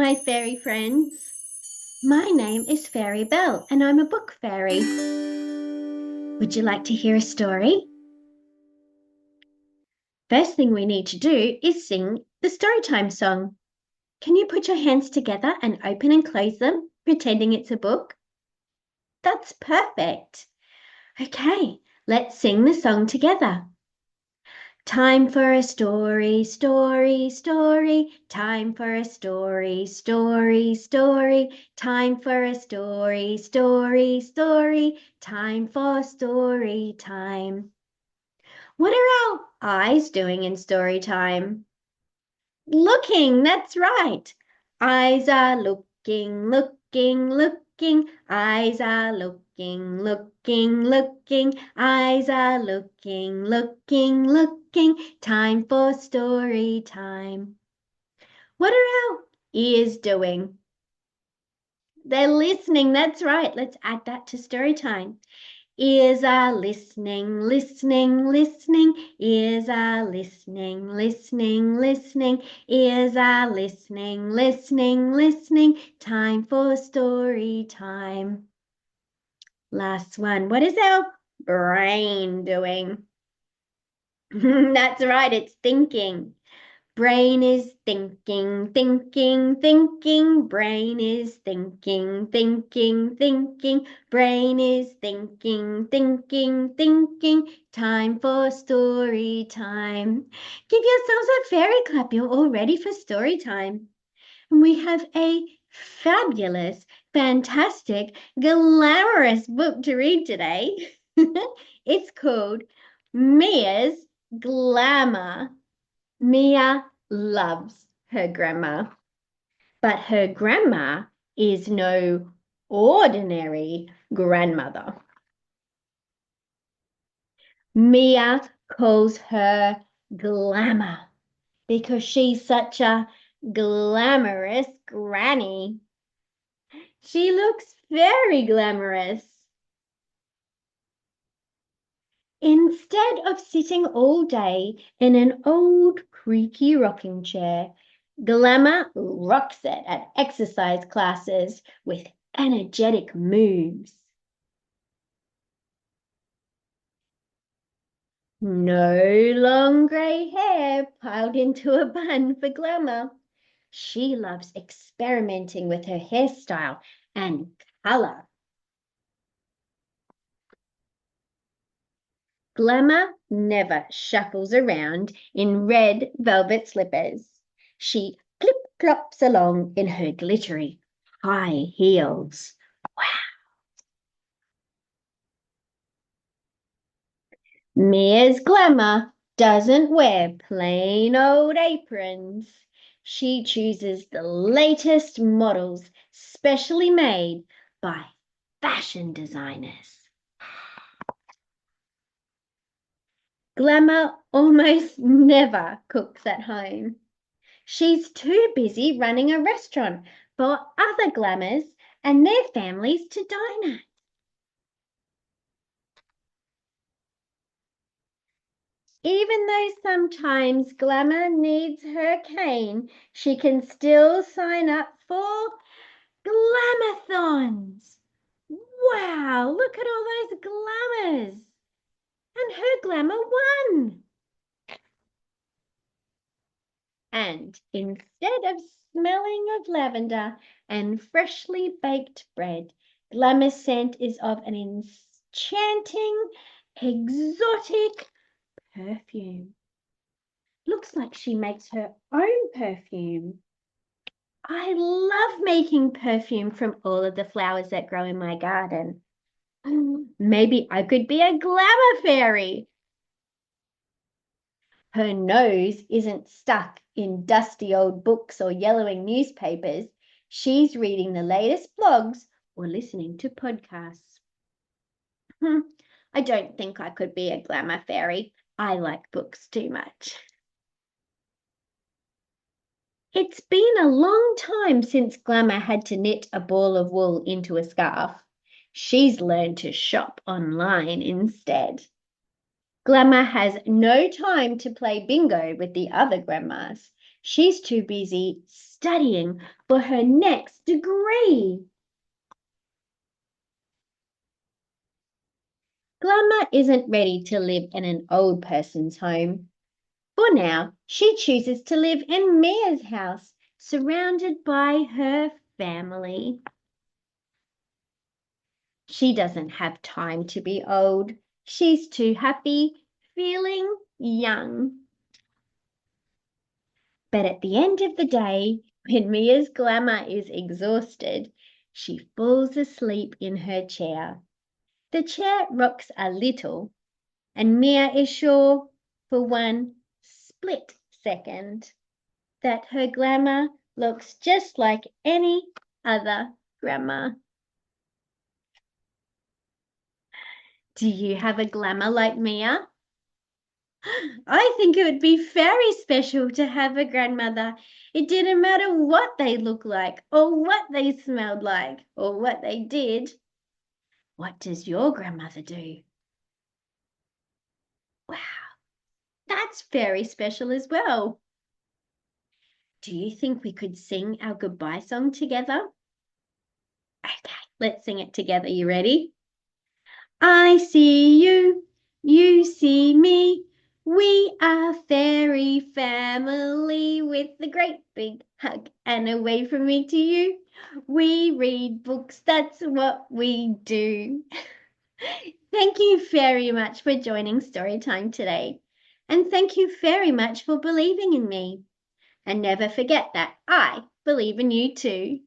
my fairy friends. My name is Fairy Belle and I'm a book fairy. Would you like to hear a story? First thing we need to do is sing the storytime song. Can you put your hands together and open and close them, pretending it's a book? That's perfect. Okay, let's sing the song together. Time for a story, story, story. Time for a story, story, story. Time for a story, story, story. Time for story time. What are our eyes doing in story time? Looking, that's right. Eyes are looking, looking, looking. Eyes are looking, looking, looking. Eyes are looking, looking, looking. Time for story time. What are our ears doing? They're listening, that's right. Let's add that to story time. Ears are listening, listening, listening. Ears are listening, listening, listening. Ears are listening, listening, listening. Time for story time. Last one. What is our brain doing? That's right, it's thinking. Brain is thinking, thinking, thinking. Brain is thinking, thinking, thinking. Brain is thinking, thinking, thinking. Time for story time. Give yourselves a fairy clap. You're all ready for story time. And we have a fabulous, fantastic, glamorous book to read today. It's called Mia's Glamma. Mia loves her grandma, but her grandma is no ordinary grandmother. Mia calls her Glamma because she's such a glamorous granny. She looks very glamorous. Instead of sitting all day in an old creaky rocking chair, Glamma rocks it at exercise classes with energetic moves. No long grey hair piled into a bun for Glamma. She loves experimenting with her hairstyle and colour. Glamma never shuffles around in red velvet slippers. She clip-clops along in her glittery high heels. Wow! Mia's Glamma doesn't wear plain old aprons. She chooses the latest models specially made by fashion designers. Glamma almost never cooks at home. She's too busy running a restaurant for other glamours and their families to dine at. Even though sometimes Glamma needs her cane, she can still sign up for glamathons. Wow, look at all those glamours. And her glamour won. And instead of smelling of lavender and freshly baked bread, Glamour's scent is of an enchanting, exotic perfume. Looks like she makes her own perfume. I love making perfume from all of the flowers that grow in my garden. Maybe I could be a glamour fairy. Her nose isn't stuck in dusty old books or yellowing newspapers. She's reading the latest blogs or listening to podcasts. I don't think I could be a glamour fairy. I like books too much. It's been a long time since Glamma had to knit a ball of wool into a scarf. She's learned to shop online instead. Glamma has no time to play bingo with the other grandmas. She's too busy studying for her next degree. Glamma isn't ready to live in an old person's home. For now, she chooses to live in Mia's house, surrounded by her family. She doesn't have time to be old. She's too happy feeling young. But at the end of the day, when Mia's glamour is exhausted, she falls asleep in her chair. The chair rocks a little, and Mia is sure, for one split second, that her glamour looks just like any other grandma. Do you have a glamour like Mia? I think it would be very special to have a grandmother. It didn't matter what they looked like, or what they smelled like, or what they did. What does your grandmother do? Wow, that's very special as well. Do you think we could sing our goodbye song together? Okay, let's sing it together. You ready? I see you, you see me. We are fairy family with a great big hug and a wave from me to you. We read books, that's what we do. Thank you very much for joining Storytime today. And thank you very much for believing in me. And never forget that I believe in you too.